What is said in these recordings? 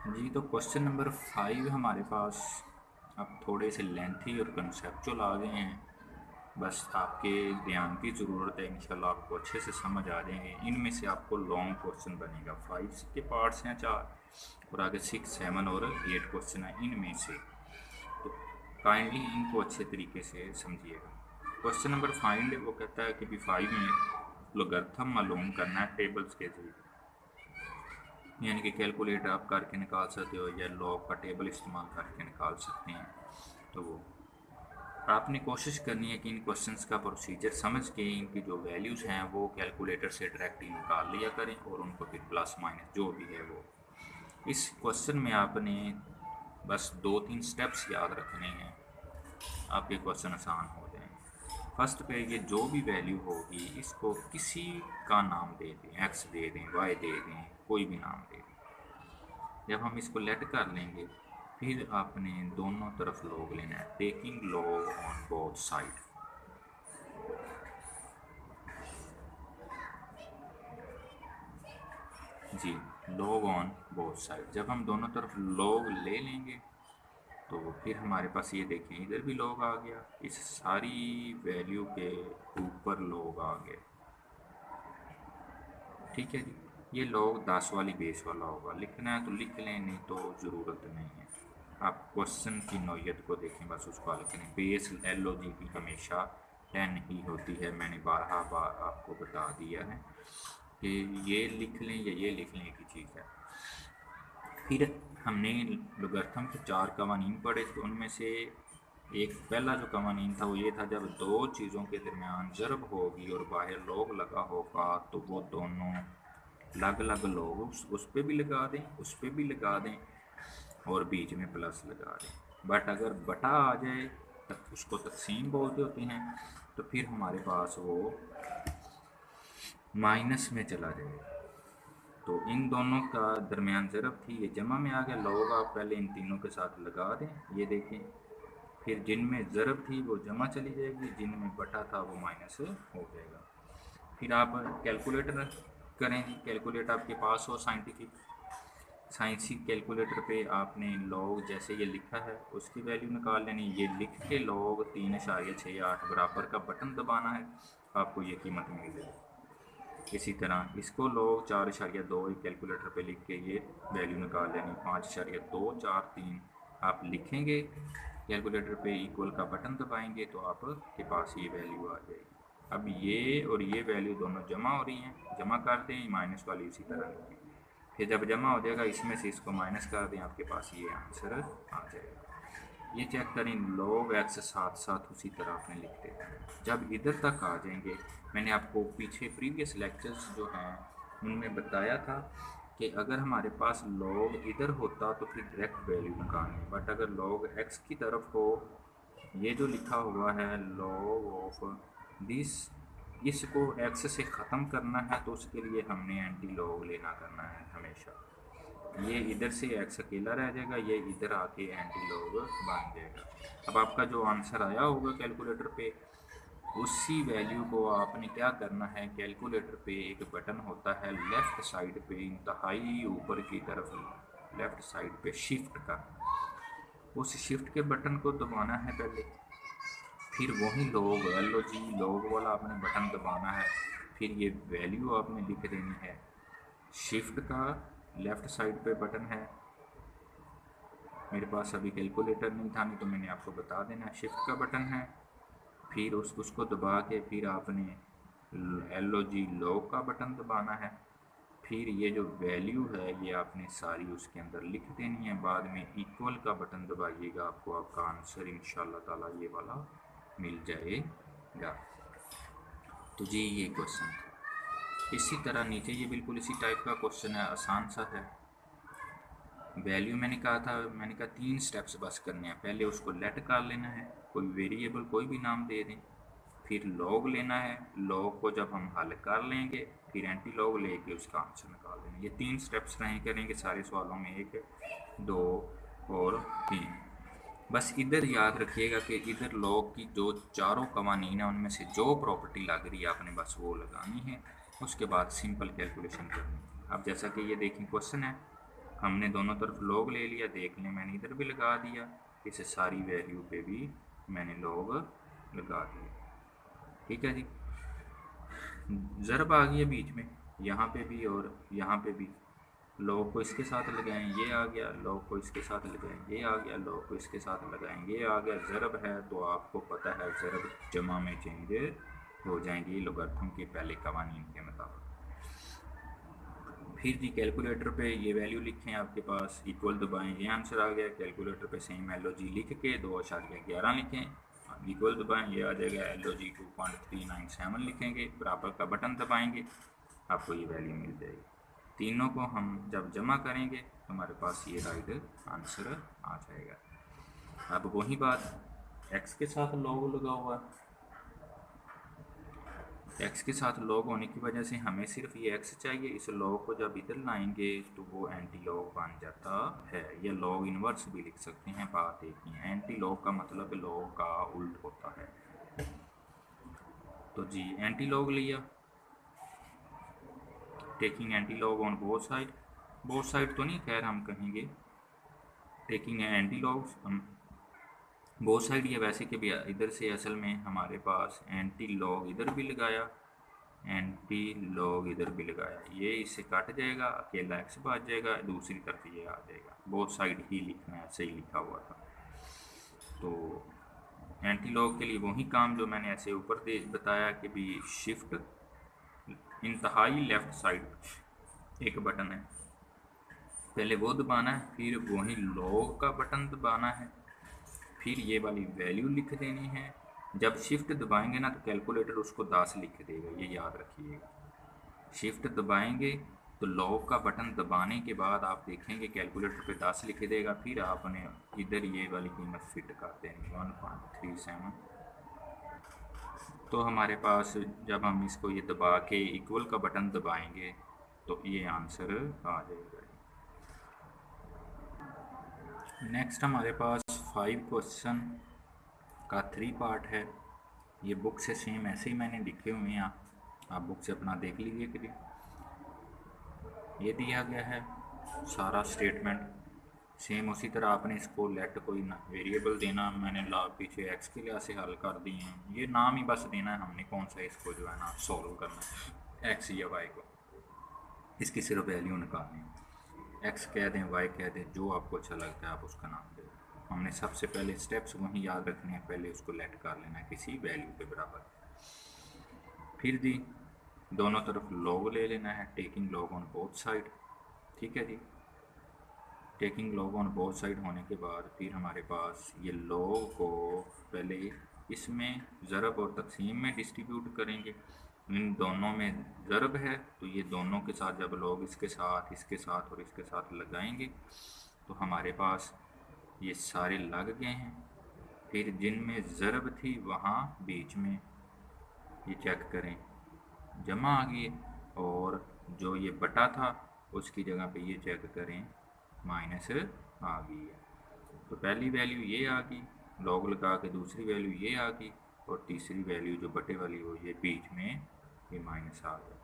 जी, तो question number 5 हमारे पास अब थोड़े से लेंथी और कंसेप्चुअल आ गए हैं। बस आपके ध्यान की ज़रूरत है, इंशाल्लाह आपको अच्छे से समझ आ जाएंगे। इनमें से आपको लॉन्ग क्वेश्चन बनेगा, 5 के पार्ट्स हैं 4 और आगे 6, 7 और 8 क्वेश्चन है इनमें से। तो काइंडली इनको अच्छे तरीके से समझिएगा। क्वेश्चन नंबर 5 वो कहता है कि भी 5 में लोगरिथम मालूम करना है टेबल्स के जरिए, यानी कि कैलकुलेट आप करके निकाल सकते हो या लॉग का टेबल इस्तेमाल करके निकाल सकते हैं। तो वो आपने कोशिश करनी है कि इन क्वेश्चंस का प्रोसीजर समझ के इनकी जो वैल्यूज़ हैं वो कैलकुलेटर से डायरेक्टली निकाल लिया करें और उनको फिर प्लस माइनस जो भी है वो इस क्वेश्चन में आपने बस 2-3 स्टेप्स याद रखने हैं, आपके क्वेश्चन आसान हो जाएंगे। फर्स्ट पे ये जो भी वैल्यू होगी इसको किसी का नाम दे दें, एक्स दे दें, वाई दे दें, कोई भी नाम दे दें। जब हम इसको लेट कर लेंगे फिर आपने दोनों तरफ लॉग लेना है, taking log on both side. जी, लॉग ऑन बोथ साइड जब हम दोनों तरफ लॉग ले लेंगे तो फिर हमारे पास ये देखें इधर भी लॉग आ गया, इस सारी वैल्यू के ऊपर लॉग आ गया। ठीक है जी, ये लॉग 10 वाली बेस वाला होगा, लिखना है तो लिख लें, नहीं तो ज़रूरत नहीं है। आप क्वेश्चन की नौयत को देखें, बस उसको हल करें। बेस एल ओ जी की हमेशा 10 ही होती है, मैंने 12 बार आपको बता दिया है कि ये लिख लें या ये लिख लें, एक ही चीज़ है। फिर हमने लोगरिथम के 4 कवानीन पढ़े, तो उनमें से एक पहला जो कवानीन था वो ये था, जब दो चीज़ों के दरमियान ज़रब होगी और बाहर लॉग लगा होगा तो वो दोनों अलग अलग लॉग उस पर भी लगा दें, उस पर भी लगा दें और बीच में प्लस लगा दें। बट अगर बटा आ जाए तब उसको तकसीम बोलते होते हैं, तो फिर हमारे पास वो माइनस में चला जाएगा। तो इन दोनों का दरमियान ज़रब थी, ये जमा में आ गया, लॉग आप पहले इन तीनों के साथ लगा दें, ये देखें। फिर जिनमें ज़रब थी वो जमा चली जाएगी, जिनमें बटा था वो माइनस हो जाएगा। फिर आप कैलकुलेटर करें, कैलकुलेटर आपके पास हो साइंटिफिक साइंसी कैलकुलेटर पे आपने लॉग जैसे ये लिखा है उसकी वैल्यू निकाल लेनी। ये लिख के लॉग 3.68 बराबर का बटन दबाना है, आपको ये कीमत मिल जाएगी। इसी तरह इसको लोग 4.2 कैलकुलेटर पे लिख के ये वैल्यू निकाल लेनी, 5.243 आप लिखेंगे कैलकुलेटर पे, इक्वल का बटन दबाएंगे तो आपके पास ये वैल्यू आ जाएगी। अब ये और ये वैल्यू दोनों जमा हो रही हैं, जमा कर दें, माइनस वाली इसी तरह लिखें। फिर जब जमा हो जाएगा इसमें से इसको माइनस कर दें, आपके पास ये आंसर आ जाएगा। ये चेक करें, लॉग एक्स साथ साथ उसी तरह आपने लिख देना है। जब इधर तक आ जाएंगे, मैंने आपको पीछे प्रीवियस लेक्चर्स जो हैं उनमें बताया था कि अगर हमारे पास लॉग इधर होता तो फिर डायरेक्ट वैल्यू निकालनी, बट अगर लॉग एक्स की तरफ हो, ये जो लिखा हुआ है लॉग ऑफ दिस, इसको एक्स से ख़त्म करना है तो उसके लिए हमने एंटी लॉग लेना करना है हमेशा। ये इधर से एक्स अकेला रह जाएगा, ये इधर आके एंटी लॉग बन जाएगा। अब आपका जो आंसर आया होगा कैलकुलेटर पे, उसी वैल्यू को आपने क्या करना है, कैलकुलेटर पे एक बटन होता है लेफ़्ट साइड पे, इंतहाई ऊपर की तरफ लेफ़्ट साइड पे शिफ्ट का, उस शिफ्ट के बटन को दबाना है पहले। फिर वही लॉग एल ओ जी लॉग वाला आपने बटन दबाना है। फिर ये वैल्यू आपने लिख देनी है, शिफ्ट का लेफ़्ट साइड पे बटन है। मेरे पास अभी कैलकुलेटर नहीं था, नहीं तो मैंने आपको बता देना, शिफ्ट का बटन है। फिर उसको दबा के फिर आपने एल ओ जी लॉग का बटन दबाना है। फिर ये जो वैल्यू है ये आपने सारी उसके अंदर लिख देनी है, बाद में इक्वल का बटन दबाइएगा, आपको आपका आंसर इंशाल्लाह ताला ये वाला मिल जाएगा। तो जी ये क्वेश्चन था। इसी तरह नीचे ये बिल्कुल इसी टाइप का क्वेश्चन है, आसान सा है। वैल्यू मैंने कहा था, मैंने कहा 3 स्टेप्स बस करने हैं। पहले उसको लेट कर लेना है, कोई वेरिएबल कोई भी नाम दे दें। फिर लॉग लेना है, लॉग को जब हम हल कर लेंगे फिर एंटी लॉग लेके उसका आंसर निकाल देना। ये 3 स्टेप्स रहें करेंगे सारे सवालों में, 1, 2 और 3। बस इधर याद रखिएगा कि इधर लॉग की जो चारों कवानीन है उनमें से जो प्रॉपर्टी लग रही है आपने बस वो लगानी है, उसके बाद सिंपल कैलकुलेशन करनी है। अब जैसा कि ये देखें क्वेश्चन है, हमने दोनों तरफ लॉग ले लिया, देख लें मैंने इधर भी लगा दिया, इस सारी वैल्यू पे भी मैंने लॉग लगा दिया। ठीक है जी, ज़रब आ गया बीच में, यहाँ पे भी और यहाँ पे भी। लॉग को इसके साथ लगाएं, ये आ गया, लॉग को इसके साथ लगाएं, ये आ गया, लॉग को इसके साथ लगाएं, ये आ गया। ज़रब है तो आपको पता है ज़रब जमा में चेंज हो जाएंगी लोगरिथम के पहले कवानीन के मुताबिक। फिर जी कैलकुलेटर पे ये वैल्यू लिखें, आपके पास इक्वल दबाएं, ये आंसर आ गया। कैलकुलेटर पे सेम LOG लिख के 2.11 लिखें, इक्वल दबाएं, ये आ जाएगा। LOG 2.397 लिखेंगे, बराबर का बटन दबाएंगे, आपको ये वैल्यू मिल जाएगी। तीनों को हम जब जमा करेंगे तो हमारे पास ये राइट आंसर आ जाएगा। अब वही बात x के साथ लॉग लगा हुआ है, x के साथ लॉग होने की वजह से हमें सिर्फ ये x चाहिए। इस लॉग को जब इधर लाएंगे तो वो एंटी लॉग बन जाता है, या लॉग इन्वर्स भी लिख सकते हैं, बात एक ही है। एंटी लॉग का मतलब लॉग का उल्ट होता है। तो जी एंटी लॉग लिया, taking anti log on both side तो नहीं, खैर हम कहेंगे taking anti logs both side. ये वैसे कि भी इधर से असल में हमारे पास एंटी लॉग इधर भी लगाया, एंटी लॉग इधर भी लगाया, ये इससे कट जाएगा, अकेला x बच जाएगा, दूसरी तरफ ये आ जाएगा। बोथ साइड ही लिखना है, ऐसे ही लिखा हुआ था। तो एंटी लॉग के लिए वही काम जो मैंने ऐसे ऊपर बताया कि भी शिफ्ट इंतहाई लेफ़्ट साइड एक बटन है, पहले वो दबाना है, फिर वही लॉग का बटन दबाना है, फिर ये वाली वैल्यू लिख देनी है। जब शिफ्ट दबाएंगे ना तो कैलकुलेटर उसको 10 लिख देगा, ये याद रखिएगा। शिफ्ट दबाएंगे तो लॉग का बटन दबाने के बाद आप देखेंगे कैलकुलेटर पे 10 लिख देगा, फिर आपने इधर ये वाली कीमत फिट कर देनी 1.37। तो हमारे पास जब हम इसको ये दबा के इक्वल का बटन दबाएंगे तो ये आंसर आ जाएगा। नेक्स्ट हमारे पास 5 क्वेश्चन का 3 पार्ट है। ये बुक से सेम ऐसे ही मैंने लिखे हुए हैं, आप बुक से अपना देख लीजिए कि ये दिया गया है सारा स्टेटमेंट सेम उसी तरह। आपने इसको लेट कोई वेरिएबल देना, मैंने पीछे x के लिहाज से हल कर दिए हैं, ये नाम ही बस देना है हमने कौन सा इसको जो है ना सॉल्व करना है, x या y को, इसकी सिर्फ वैल्यू निकालनी है। x कह दें, y कह दें, जो आपको अच्छा लगता है आप उसका नाम दें। हमने सबसे पहले स्टेप्स वहीं याद रखने हैं, पहले उसको लेट कर लेना है किसी वैल्यू के बराबर। फिर जी दोनों तरफ लॉग ले लेना है, taking log on both side. ठीक है जी, taking log on both side होने के बाद फिर हमारे पास ये लॉग को पहले इसमें ज़रब और तकसीम में डिस्ट्रीब्यूट करेंगे। इन दोनों में ज़रब है तो ये दोनों के साथ जब लॉग इसके साथ और इसके साथ लगाएंगे तो हमारे पास ये सारे लग गए हैं। फिर जिनमें ज़रब थी वहाँ बीच में ये चेक करें जमा आ गई, और जो ये बटा था उसकी जगह पे ये चेक करें माइनस आ गई है। तो पहली वैल्यू ये आ गई, लॉग लगा के दूसरी वैल्यू ये आ गई, और तीसरी वैल्यू जो बटे वाली हो ये बीच में ये माइनस आ गया।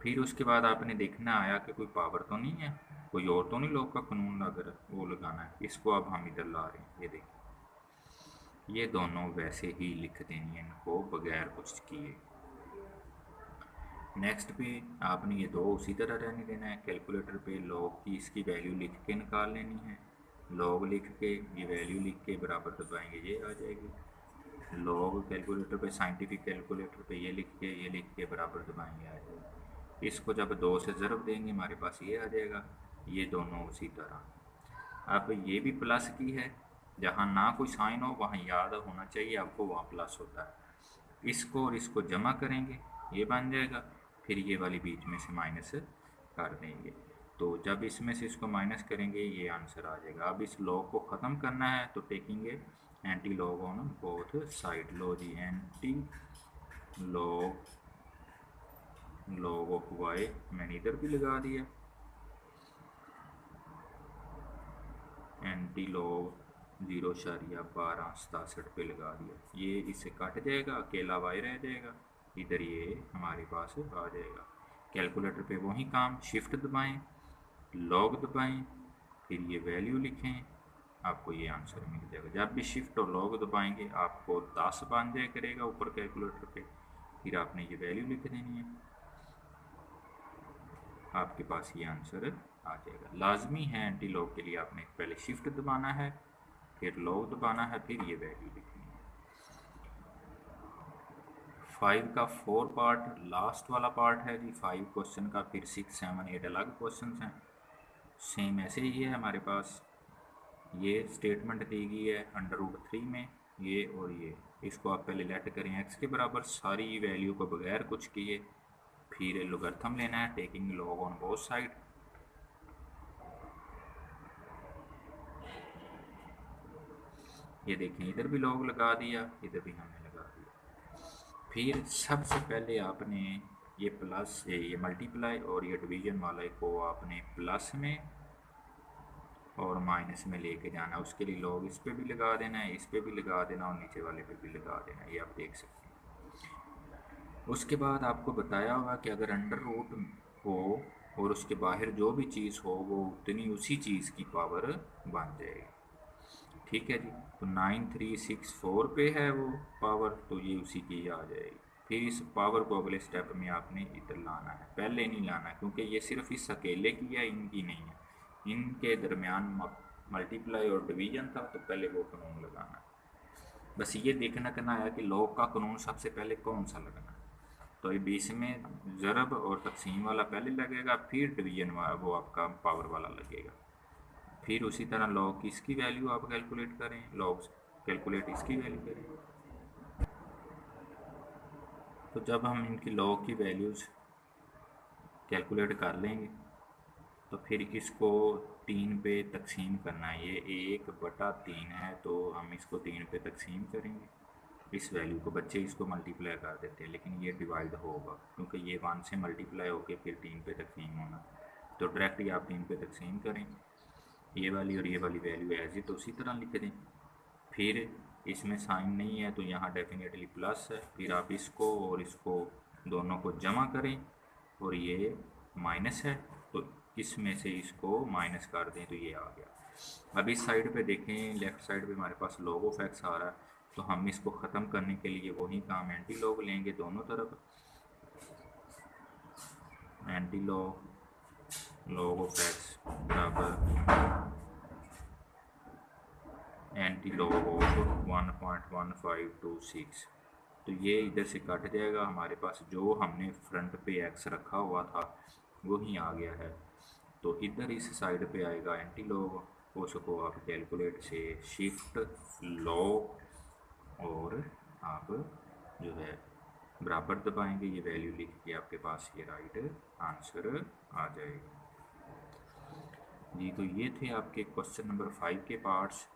फिर उसके बाद आपने देखना आया कि कोई पावर तो नहीं है, कोई और तो नहीं लॉग का कानून लग रहा, वो लगाना है। इसको अब हम इधर ला रहे हैं, ये देखिए ये दोनों वैसे ही लिख देनी है इनको बगैर कुछ किए। नेक्स्ट पे आपने ये दो उसी तरह रहने देना है। कैलकुलेटर पे लॉग की इसकी वैल्यू लिख के निकाल लेनी है, लॉग लिख के ये वैल्यू लिख के बराबर दबाएंगे ये आ जाएगी। लॉग कैलकुलेटर पे साइंटिफिक कैलकुलेटर पे ये लिख के बराबर दबाएंगे आ जाएगा। इसको जब 2 से ज़रब देंगे हमारे पास ये आ जाएगा, ये दोनों उसी तरह। अब ये भी प्लस की है, जहाँ ना कोई साइन हो वहाँ याद होना चाहिए आपको वहाँ प्लस होता है। इसको और इसको जमा करेंगे ये बन जाएगा, फिर ये वाली बीच में से माइनस कर देंगे, तो जब इसमें से इसको माइनस करेंगे ये आंसर आ जाएगा। अब इस लॉग को ख़त्म करना है तो taking anti log on both side. लो जी एंटी लॉग ऑफ वाई मैंने इधर भी लगा दिया, एंटी लॉग 0.1267 पे लगा दिया, ये इससे कट जाएगा, अकेला वाई रह जाएगा, इधर ये हमारे पास आ जाएगा। कैलकुलेटर पे वही काम, शिफ्ट दबाएं, लॉग दबाएं, फिर ये वैल्यू लिखें, आपको ये आंसर मिल जाएगा। जब भी शिफ्ट और लॉग दबाएंगे आपको 10 बन जाए करेगा ऊपर कैलकुलेटर पे, फिर आपने ये वैल्यू लिख देनी है, आपके पास ये आंसर आ जाएगा। लाजमी है एंटी लॉग के लिए आपने पहले शिफ्ट दबाना है, फिर लॉग दबाना है, फिर ये वैल्यू लिखनी है। 5 का 4 पार्ट लास्ट वाला पार्ट है जी 5 क्वेश्चन का, फिर 6, 7, 8 अलग क्वेश्चन हैं। सेम ऐसे ही है हमारे पास, ये स्टेटमेंट दी गई है √3 में, ये और ये, इसको आप पहले लेट करें x के बराबर, सारी वैल्यू को बगैर कुछ किए, फिर लोगरिथम लेना है taking log on both side. ये देखें इधर भी लॉग लगा दिया, इधर भी हमने लगा दिया। फिर सबसे पहले आपने ये प्लस ये मल्टीप्लाई और ये डिवीजन वाले को आपने प्लस में और माइनस में लेके जाना, उसके लिए लॉग इस पे भी लगा देना है, इस पे भी लगा देना और नीचे वाले पे भी लगा देना है, ये आप देख सकते हैं। उसके बाद आपको बताया होगा कि अगर अंडर रूट हो और उसके बाहर जो भी चीज़ हो वो उतनी उसी चीज़ की पावर बन जाएगी। ठीक है जी, तो 9364 पे है वो पावर, तो ये उसी की आ जाएगी। फिर इस पावर को अगले स्टेप में आपने इधर लाना है, पहले नहीं लाना है क्योंकि ये सिर्फ इस अकेले की है, इनकी नहीं है। इनके दरमियान मल्टीप्लाई और डिवीजन था, तो पहले वो कानून लगाना है। बस ये देखना करना है कि लॉग का कानून सबसे पहले कौन सा लगना है। तो ये 20 में ज़रब और तकसीम वाला पहले लगेगा, फिर डिवीजन वाला वो आपका पावर वाला लगेगा। फिर उसी तरह लॉग की इसकी वैल्यू आप कैलकुलेट करें, लॉग कैलकुलेट इसकी वैल्यू करें। तो जब हम इनकी लॉग की वैल्यूज़ कैलकुलेट कर लेंगे तो फिर इसको 3 पे तकसीम करना है। ये 1/3 है, तो हम इसको 3 पे तकसीम करेंगे। इस वैल्यू को बच्चे इसको मल्टीप्लाई कर देते हैं, लेकिन ये डिवाइड होगा क्योंकि ये 1 से मल्टीप्लाई होकर फिर 3 पे तकसीम होना। तो डायरेक्ट ही आप 3 पे तकसीम करें, ये वाली और ये वाली वैल्यू एज तो उसी तरह लिख दें। फिर इसमें साइन नहीं है तो यहाँ डेफिनेटली प्लस है, फिर आप इसको और इसको दोनों को जमा करें और ये माइनस है, तो इसमें से इसको माइनस कर दें तो ये आ गया। अब इस साइड पे देखें, लेफ़्ट साइड पे हमारे पास लॉग ऑफ एक्स आ रहा है, तो हम इसको ख़त्म करने के लिए वही काम एंटी लॉग लेंगे दोनों तरफ। एंटी लॉग ऑफ एक्स बराबर एंटी लॉग ऑफ 1.1526, तो ये इधर से कट जाएगा, हमारे पास जो हमने फ्रंट पे एक्स रखा हुआ था वही आ गया है। तो इधर इस साइड पे आएगा एंटी लॉग, उसको आप कैलकुलेट से शिफ्ट लॉग और आप जो है बराबर दबाएंगे, ये वैल्यू लिख के आपके पास ये राइट आंसर आ जाएगा जी। तो ये थे आपके क्वेश्चन नंबर 5 के पार्ट्स।